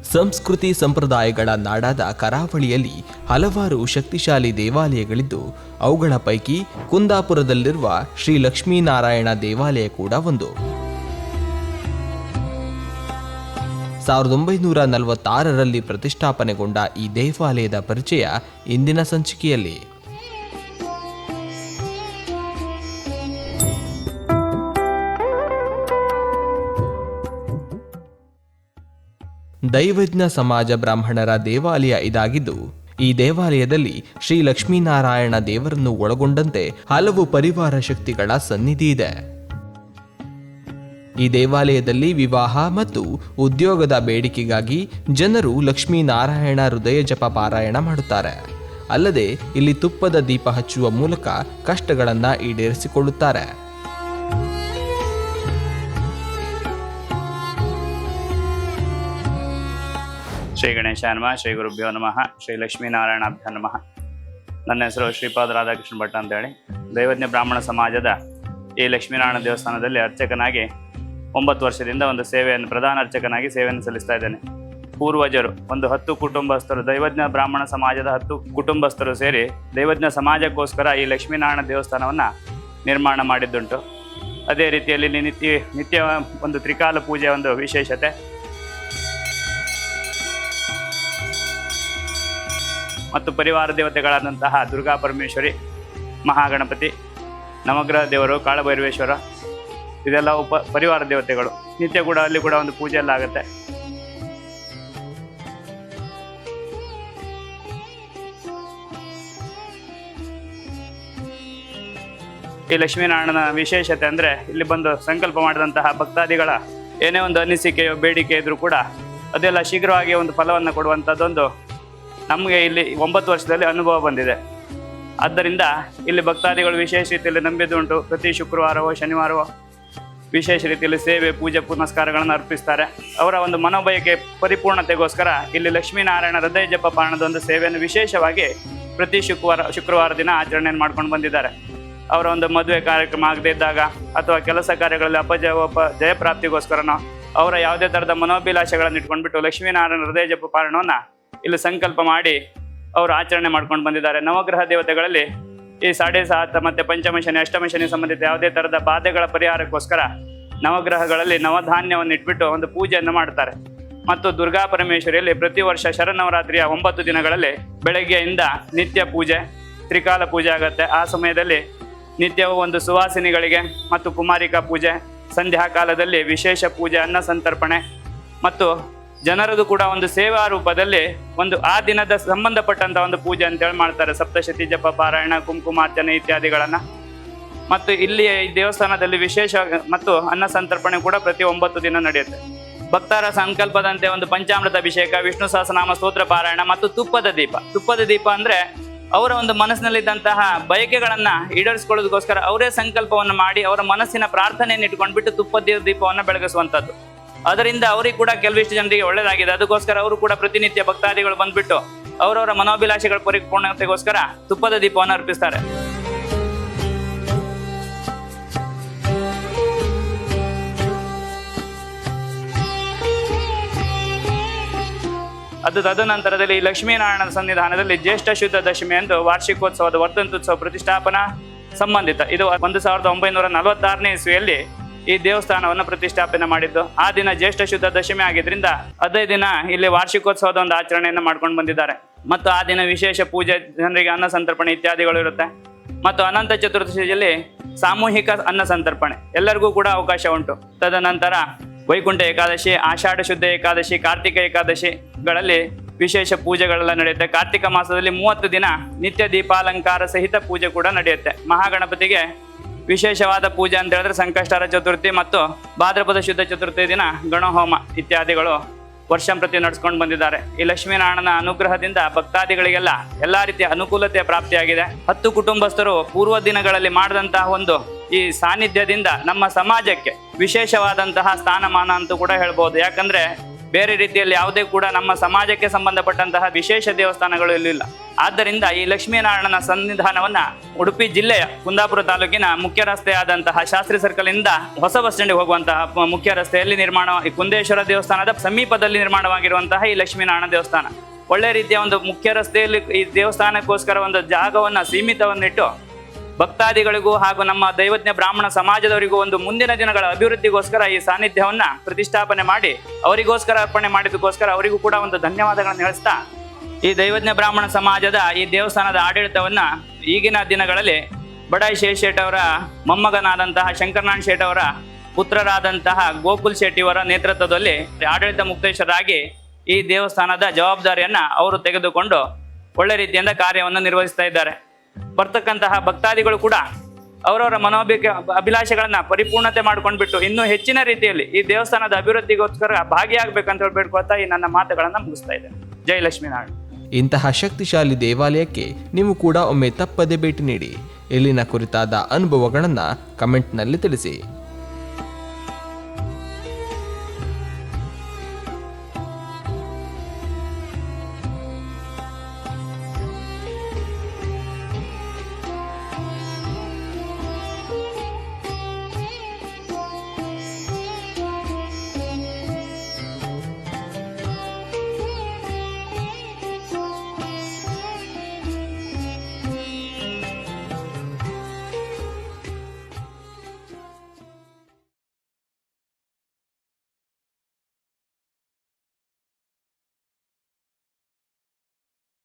ಸಂಸ್ಕೃತಿ ಸಂಪ್ರದಾಯಗಳ ನಾಡಾದ ಕರಾವಳಿಯಲ್ಲಿ ಹಲವಾರು ಶಕ್ತಿಶಾಲಿ ದೇವಾಲಯಗಳಿದ್ದು ಅವುಗಳ ಪೈಕಿ ಕುಂದಾಪುರದಲ್ಲಿರುವ ಶ್ರೀ ಲಕ್ಷ್ಮೀನಾರಾಯಣ ದೇವಾಲಯ ಕೂಡ ಒಂದು. 1946ರಲ್ಲಿ ಪ್ರತಿಷ್ಠಾಪನೆಗೊಂಡ ಈ ದೇವಾಲಯದ ಪರಿಚಯ ಇಂದಿನ ಸಂಚಿಕೆಯಲ್ಲಿ. ದೈವಜ್ಞ ಸಮಾಜ ಬ್ರಾಹ್ಮಣರ ದೇವಾಲಯ ಇದಾಗಿದ್ದು, ಈ ದೇವಾಲಯದಲ್ಲಿ ಶ್ರೀ ಲಕ್ಷ್ಮೀನಾರಾಯಣ ದೇವರನ್ನು ಒಳಗೊಂಡಂತೆ ಹಲವು ಪರಿವಾರ ಶಕ್ತಿಗಳ ಸನ್ನಿಧಿ ಇದೆ. ಈ ದೇವಾಲಯದಲ್ಲಿ ವಿವಾಹ ಮತ್ತು ಉದ್ಯೋಗದ ಬೇಡಿಕೆಗಾಗಿ ಜನರು ಲಕ್ಷ್ಮೀನಾರಾಯಣ ಹೃದಯ ಜಪ ಪಾರಾಯಣ ಮಾಡುತ್ತಾರೆ. ಅಲ್ಲದೆ ಇಲ್ಲಿ ತುಪ್ಪದ ದೀಪ ಹಚ್ಚುವ ಮೂಲಕ ಕಷ್ಟಗಳನ್ನು ಈಡೇರಿಸಿಕೊಳ್ಳುತ್ತಾರೆ. ಶ್ರೀ ಗಣೇಶಾಯ ನಮಃ, ಶ್ರೀ ಗುರುಭ್ಯೋ ನಮಃ, ಶ್ರೀ ಲಕ್ಷ್ಮೀನಾರಾಯಣಾಭ್ಯ ನಮಃ. ನನ್ನ ಹೆಸರು ಶ್ರೀಪಾದ ರಾಧಾಕೃಷ್ಣ ಭಟ್ ಅಂತೇಳಿ ದೈವಜ್ಞ ಬ್ರಾಹ್ಮಣ ಸಮಾಜದ ಈ ಲಕ್ಷ್ಮೀನಾರಾಯಣ ದೇವಸ್ಥಾನದಲ್ಲಿ ಅರ್ಚಕನಾಗಿ 9 ವರ್ಷದಿಂದ ಒಂದು ಸೇವೆಯನ್ನು, ಪ್ರಧಾನ ಅರ್ಚಕನಾಗಿ ಸೇವೆಯನ್ನು ಸಲ್ಲಿಸ್ತಾ ಇದ್ದೇನೆ. ಪೂರ್ವಜರು ಒಂದು 10 ಕುಟುಂಬಸ್ಥರು, ದೈವಜ್ಞ ಬ್ರಾಹ್ಮಣ ಸಮಾಜದ 10 ಕುಟುಂಬಸ್ಥರು ಸೇರಿ ದೈವಜ್ಞ ಸಮಾಜಕ್ಕೋಸ್ಕರ ಈ ಲಕ್ಷ್ಮೀನಾರಾಯಣ ದೇವಸ್ಥಾನವನ್ನು ನಿರ್ಮಾಣ ಮಾಡಿದ್ದುಂಟು. ಅದೇ ರೀತಿಯಲ್ಲಿ ನಿತ್ಯ ಒಂದು ತ್ರಿಕಾಲ ಪೂಜೆ ಒಂದು ವಿಶೇಷತೆ ಮತ್ತು ಪರಿವಾರ ದೇವತೆಗಳಾದಂತಹ ದುರ್ಗಾ ಪರಮೇಶ್ವರಿ, ಮಹಾಗಣಪತಿ, ನವಗ್ರಹ ದೇವರು, ಕಾಳಭೈರವೇಶ್ವರ, ಇದೆಲ್ಲ ಪರಿವಾರ ದೇವತೆಗಳು. ನಿತ್ಯ ಕೂಡ ಅಲ್ಲಿ ಕೂಡ ಒಂದು ಪೂಜೆ ಎಲ್ಲ ಆಗುತ್ತೆ. ಈ ಲಕ್ಷ್ಮೀನಾರಾಯಣನ ವಿಶೇಷತೆ ಅಂದರೆ ಇಲ್ಲಿ ಬಂದು ಸಂಕಲ್ಪ ಮಾಡಿದಂತಹ ಭಕ್ತಾದಿಗಳ ಏನೇ ಒಂದು ಅನಿಸಿಕೆಯೋ ಬೇಡಿಕೆ ಇದ್ರೂ ಕೂಡ ಅದೆಲ್ಲ ಶೀಘ್ರವಾಗಿ ಒಂದು ಫಲವನ್ನು ಕೊಡುವಂಥದ್ದೊಂದು ನಮಗೆ ಇಲ್ಲಿ 9 ವರ್ಷದಲ್ಲಿ ಅನುಭವ ಬಂದಿದೆ. ಆದ್ದರಿಂದ ಇಲ್ಲಿ ಭಕ್ತಾದಿಗಳು ವಿಶೇಷ ರೀತಿಯಲ್ಲಿ ನಂಬಿದ್ದುಂಟು. ಪ್ರತಿ ಶುಕ್ರವಾರವೋ ಶನಿವಾರವೋ ವಿಶೇಷ ರೀತಿಯಲ್ಲಿ ಸೇವೆ, ಪೂಜೆ ಪುನಸ್ಕಾರಗಳನ್ನು ಅರ್ಪಿಸ್ತಾರೆ. ಅವರ ಒಂದು ಮನೋಬಯಕೆ ಪರಿಪೂರ್ಣತೆಗೋಸ್ಕರ ಇಲ್ಲಿ ಲಕ್ಷ್ಮೀನಾರಾಯಣ ಹೃದಯ ಜಪ ಪಾರಣದ ಒಂದು ಸೇವೆಯನ್ನು ವಿಶೇಷವಾಗಿ ಪ್ರತಿ ಶುಕ್ರವಾರ ದಿನ ಆಚರಣೆಯನ್ನು ಮಾಡ್ಕೊಂಡು ಬಂದಿದ್ದಾರೆ. ಅವರ ಒಂದು ಮದುವೆ ಕಾರ್ಯಕ್ರಮ ಆಗದೇ ಇದ್ದಾಗ ಅಥವಾ ಕೆಲಸ ಕಾರ್ಯಗಳಲ್ಲಿ ಜಯಪ್ರಾಪ್ತಿಗೋಸ್ಕರನೋ ಅವರ ಯಾವುದೇ ಥರದ ಮನೋಭಿಲಾಷೆಗಳನ್ನು ಇಟ್ಕೊಂಡ್ಬಿಟ್ಟು ಲಕ್ಷ್ಮೀನಾರಾಯಣ ಹೃದಯ ಜಪ ಪಾರಣವನ್ನು ಇಲ್ಲಿ ಸಂಕಲ್ಪ ಮಾಡಿ ಅವರು ಆಚರಣೆ ಮಾಡ್ಕೊಂಡು ಬಂದಿದ್ದಾರೆ. ನವಗ್ರಹ ದೇವತೆಗಳಲ್ಲಿ ಈ 7.5 ಮತ್ತು ಪಂಚಮ ಶನಿ, ಅಷ್ಟಮ ಶನಿ ಸಂಬಂಧಿತ ಯಾವುದೇ ಥರದ ಬಾಧೆಗಳ ಪರಿಹಾರಕ್ಕೋಸ್ಕರ ನವಗ್ರಹಗಳಲ್ಲಿ ನವಧಾನ್ಯವನ್ನು ಇಟ್ಬಿಟ್ಟು ಒಂದು ಪೂಜೆಯನ್ನು ಮಾಡ್ತಾರೆ. ಮತ್ತು ದುರ್ಗಾ ಪರಮೇಶ್ವರಿಯಲ್ಲಿ ಪ್ರತಿ ವರ್ಷ ಶರನ್ನವರಾತ್ರಿಯ 9 ದಿನಗಳಲ್ಲಿ ಬೆಳಗ್ಗೆಯಿಂದ ನಿತ್ಯ ಪೂಜೆ, ತ್ರಿಕಾಲ ಪೂಜೆ ಆಗುತ್ತೆ. ಆ ಸಮಯದಲ್ಲಿ ನಿತ್ಯವೂ ಒಂದು ಸುವಾಸಿನಿಗಳಿಗೆ ಮತ್ತು ಕುಮಾರಿಕಾ ಪೂಜೆ, ಸಂಧ್ಯಾ ಕಾಲದಲ್ಲಿ ವಿಶೇಷ ಪೂಜೆ, ಅನ್ನ ಸಂತರ್ಪಣೆ ಮತ್ತು ಜನರದು ಕೂಡ ಒಂದು ಸೇವಾ ರೂಪದಲ್ಲಿ ಒಂದು ಆ ದಿನದ ಸಂಬಂಧಪಟ್ಟಂಥ ಒಂದು ಪೂಜೆ ಅಂತೇಳಿ ಮಾಡ್ತಾರೆ. ಸಪ್ತಶತಿ ಜಪ ಪಾರಾಯಣ, ಕುಂಕುಮಾರ್ಚನೆ ಇತ್ಯಾದಿಗಳನ್ನು. ಮತ್ತು ಇಲ್ಲಿ ಈ ದೇವಸ್ಥಾನದಲ್ಲಿ ವಿಶೇಷ ಮತ್ತು ಅನ್ನ ಸಂತರ್ಪಣೆ ಕೂಡ ಪ್ರತಿ 9 ದಿನ ನಡೆಯುತ್ತೆ. ಭಕ್ತರ ಸಂಕಲ್ಪದಂತೆ ಒಂದು ಪಂಚಾಮೃತ ಅಭಿಷೇಕ, ವಿಷ್ಣು ಸಹಸ್ರನಾಮ ಸ್ತೋತ್ರ ಪಾರಾಯಣ ಮತ್ತು ತುಪ್ಪದ ದೀಪ ಅಂದರೆ ಅವರ ಒಂದು ಮನಸ್ಸಿನಲ್ಲಿದ್ದಂತಹ ಬಯಕೆಗಳನ್ನು ಈಡೇರಿಸಿಕೊಳ್ಳೋದಕ್ಕೋಸ್ಕರ ಅವರೇ ಸಂಕಲ್ಪವನ್ನು ಮಾಡಿ ಅವರ ಮನಸ್ಸಿನ ಪ್ರಾರ್ಥನೆಯನ್ನು ಇಟ್ಕೊಂಡ್ಬಿಟ್ಟು ತುಪ್ಪದ ದೀಪವನ್ನು ಬೆಳಗಿಸುವಂಥದ್ದು. ಅದರಿಂದ ಅವರಿಗೆ ಕೂಡ ಕೆಲವಿಷ್ಟು ಜನರಿಗೆ ಒಳ್ಳೆಯದಾಗಿದೆ. ಅದಕ್ಕೋಸ್ಕರ ಅವರು ಕೂಡ ಪ್ರತಿನಿತ್ಯ ಭಕ್ತಾದಿಗಳು ಬಂದ್ಬಿಟ್ಟು ಅವರವರ ಮನೋಭಿಲಾಷೆಗಳ ಪರಿಪೂರ್ಣತೆಗೋಸ್ಕರ ತುಪ್ಪದ ದೀಪವನ್ನು ಅರ್ಪಿಸ್ತಾರೆ. ತದನಂತರದಲ್ಲಿ ಲಕ್ಷ್ಮೀನಾರಾಯಣ ಸನ್ನಿಧಾನದಲ್ಲಿ ಜ್ಯೇಷ್ಠ ಶುದ್ಧ ದಶಮಿ ಎಂದು ವಾರ್ಷಿಕೋತ್ಸವದ ವರ್ಧಂತ್ಯುತ್ಸವ ಪ್ರತಿಷ್ಠಾಪನಾ ಸಂಬಂಧಿತ ಇದು 1946ನೇ ಇಸ್ವಿಯಲ್ಲಿ ಈ ದೇವಸ್ಥಾನವನ್ನು ಪ್ರತಿಷ್ಠಾಪನೆ ಮಾಡಿದ್ದು. ಆ ದಿನ ಜ್ಯೇಷ್ಠ ಶುದ್ಧ ದಶಮಿ ಆಗಿದ್ರಿಂದ ಅದೇ ದಿನ ಇಲ್ಲಿ ವಾರ್ಷಿಕೋತ್ಸವದ ಒಂದು ಆಚರಣೆಯನ್ನು ಮಾಡ್ಕೊಂಡು ಬಂದಿದ್ದಾರೆ. ಮತ್ತು ಆ ದಿನ ವಿಶೇಷ ಪೂಜೆ, ಜನರಿಗೆ ಅನ್ನ ಸಂತರ್ಪಣೆ ಇತ್ಯಾದಿಗಳು ಇರುತ್ತೆ. ಮತ್ತು ಅನಂತ ಚತುರ್ದಶಿಯಲ್ಲಿ ಸಾಮೂಹಿಕ ಅನ್ನ ಸಂತರ್ಪಣೆ ಎಲ್ಲರಿಗೂ ಕೂಡ ಅವಕಾಶ ಉಂಟು. ತದನಂತರ ವೈಕುಂಠ ಏಕಾದಶಿ, ಆಷಾಢ ಶುದ್ಧ ಏಕಾದಶಿ, ಕಾರ್ತಿಕ ಏಕಾದಶಿಗಳಲ್ಲಿ ವಿಶೇಷ ಪೂಜೆಗಳೆಲ್ಲ ನಡೆಯುತ್ತೆ. ಕಾರ್ತಿಕ ಮಾಸದಲ್ಲಿ 30 ದಿನ ನಿತ್ಯ ದೀಪಾಲಂಕಾರ ಸಹಿತ ಪೂಜೆ ಕೂಡ ನಡೆಯುತ್ತೆ. ಮಹಾಗಣಪತಿಗೆ ವಿಶೇಷವಾದ ಪೂಜೆ ಅಂತ ಹೇಳಿದ್ರೆ ಸಂಕಷ್ಟಹರ ಚತುರ್ಥಿ ಮತ್ತು ಭಾದ್ರಪದ ಶುದ್ಧ ಚತುರ್ಥಿ ದಿನ ಗಣಹೋಮ ಇತ್ಯಾದಿಗಳು ವರ್ಷಂಪ್ರತಿ ನಡೆಸ್ಕೊಂಡು ಬಂದಿದ್ದಾರೆ. ಈ ಲಕ್ಷ್ಮೀನಾರಾಯಣನ ಅನುಗ್ರಹದಿಂದ ಭಕ್ತಾದಿಗಳಿಗೆಲ್ಲ ಎಲ್ಲ ರೀತಿಯ ಅನುಕೂಲತೆ ಪ್ರಾಪ್ತಿಯಾಗಿದೆ. 10 ಕುಟುಂಬಸ್ಥರು ಪೂರ್ವ ದಿನಗಳಲ್ಲಿ ಮಾಡಿದಂತಹ ಒಂದು ಈ ಸಾನ್ನಿಧ್ಯದಿಂದ ನಮ್ಮ ಸಮಾಜಕ್ಕೆ ವಿಶೇಷವಾದಂತಹ ಸ್ಥಾನಮಾನ ಅಂತೂ ಕೂಡ ಹೇಳ್ಬೋದು. ಯಾಕಂದ್ರೆ ಬೇರೆ ರೀತಿಯಲ್ಲಿ ಯಾವುದೇ ಕೂಡ ನಮ್ಮ ಸಮಾಜಕ್ಕೆ ಸಂಬಂಧಪಟ್ಟಂತಹ ವಿಶೇಷ ದೇವಸ್ಥಾನಗಳು ಇಲ್ಲಿಲ್ಲ. ಆದ್ದರಿಂದ ಈ ಲಕ್ಷ್ಮೀನಾರಾಯಣನ ಸನ್ನಿಧಾನವನ್ನ ಉಡುಪಿ ಜಿಲ್ಲೆಯ ಕುಂದಾಪುರ ತಾಲೂಕಿನ ಮುಖ್ಯ ರಸ್ತೆಯಾದಂತಹ ಶಾಸ್ತ್ರಿ ಸರ್ಕಲ್ ಇಂದ ಹೊಸ ಬಸ್ ಸ್ಟ್ಯಾಂಡ್ಗೆ ಹೋಗುವಂತಹ ಮುಖ್ಯ ರಸ್ತೆಯಲ್ಲಿ ಈ ಕುಂದೇಶ್ವರ ದೇವಸ್ಥಾನದ ಸಮೀಪದಲ್ಲಿ ನಿರ್ಮಾಣವಾಗಿರುವಂತಹ ಈ ಲಕ್ಷ್ಮೀನಾರಾಯಣ ದೇವಸ್ಥಾನ ಒಳ್ಳೆ ರೀತಿಯ ಒಂದು ಮುಖ್ಯ ರಸ್ತೆಯಲ್ಲಿ ಈ ದೇವಸ್ಥಾನಕ್ಕೋಸ್ಕರ ಒಂದು ಜಾಗವನ್ನ ಸೀಮಿತವನ್ನಿಟ್ಟು ಭಕ್ತಾದಿಗಳಿಗೂ ಹಾಗೂ ನಮ್ಮ ದೈವಜ್ಞ ಬ್ರಾಹ್ಮಣ ಸಮಾಜದವರಿಗೂ ಒಂದು ಮುಂದಿನ ದಿನಗಳ ಅಭಿವೃದ್ಧಿಗೋಸ್ಕರ ಈ ಸಾನ್ನಿಧ್ಯವನ್ನ ಪ್ರತಿಷ್ಠಾಪನೆ ಮಾಡಿ ಅವರಿಗೋಸ್ಕರ ಅರ್ಪಣೆ ಮಾಡಿದಕ್ಕೋಸ್ಕರ ಅವರಿಗೂ ಕೂಡ ಒಂದು ಧನ್ಯವಾದಗಳನ್ನು ಹೇಳಿಸ್ತಾ, ಈ ದೈವಜ್ಞ ಬ್ರಾಹ್ಮಣ ಸಮಾಜದ ಈ ದೇವಸ್ಥಾನದ ಆಡಳಿತವನ್ನ ಈಗಿನ ದಿನಗಳಲ್ಲಿ ಬಡಾಯಿ ಶೇಷ್ ಅವರ ಮೊಮ್ಮಗನಾದಂತಹ ಶಂಕರನಾರಾಯಣ ಶೇಟ್ ಅವರ ಪುತ್ರರಾದಂತಹ ಗೋಕುಲ್ ಶೆಟ್ಟಿಯವರ ನೇತೃತ್ವದಲ್ಲಿ ಆಡಳಿತ ಮುಕ್ತೇಶ್ವರರಾಗಿ ಈ ದೇವಸ್ಥಾನದ ಜವಾಬ್ದಾರಿಯನ್ನ ಅವರು ತೆಗೆದುಕೊಂಡು ಒಳ್ಳೆ ರೀತಿಯಿಂದ ಕಾರ್ಯವನ್ನು ನಿರ್ವಹಿಸ್ತಾ ಇದ್ದಾರೆ. ಬರ್ತಕ್ಕಂತಹ ಭಕ್ತಾದಿಗಳು ಕೂಡ ಅವರವರ ಅಭಿಲಾಷೆಗಳನ್ನ ಪರಿಪೂರ್ಣತೆ ಮಾಡ್ಕೊಂಡ್ಬಿಟ್ಟು ಇನ್ನೂ ಹೆಚ್ಚಿನ ರೀತಿಯಲ್ಲಿ ಈ ದೇವಸ್ಥಾನದ ಅಭಿವೃದ್ಧಿಗೋಸ್ಕರ ಭಾಗಿಯಾಗಬೇಕಂತ ಹೇಳ್ಕೊಳ್ತಾ ಈ ನನ್ನ ಮಾತುಗಳನ್ನ ಮುಗಿಸ್ತಾ ಇದ್ದೇನೆ. ಜೈ ಲಕ್ಷ್ಮೀನಾರಾಯಣ. ಇಂತಹ ಶಕ್ತಿಶಾಲಿ ದೇವಾಲಯಕ್ಕೆ ನೀವು ಕೂಡ ಒಮ್ಮೆ ತಪ್ಪದೆ ಭೇಟಿ ನೀಡಿ. ಇಲ್ಲಿನ ಕುರಿತಾದ ಅನುಭವಗಳನ್ನು ಕಮೆಂಟ್ನಲ್ಲಿ ತಿಳಿಸಿ.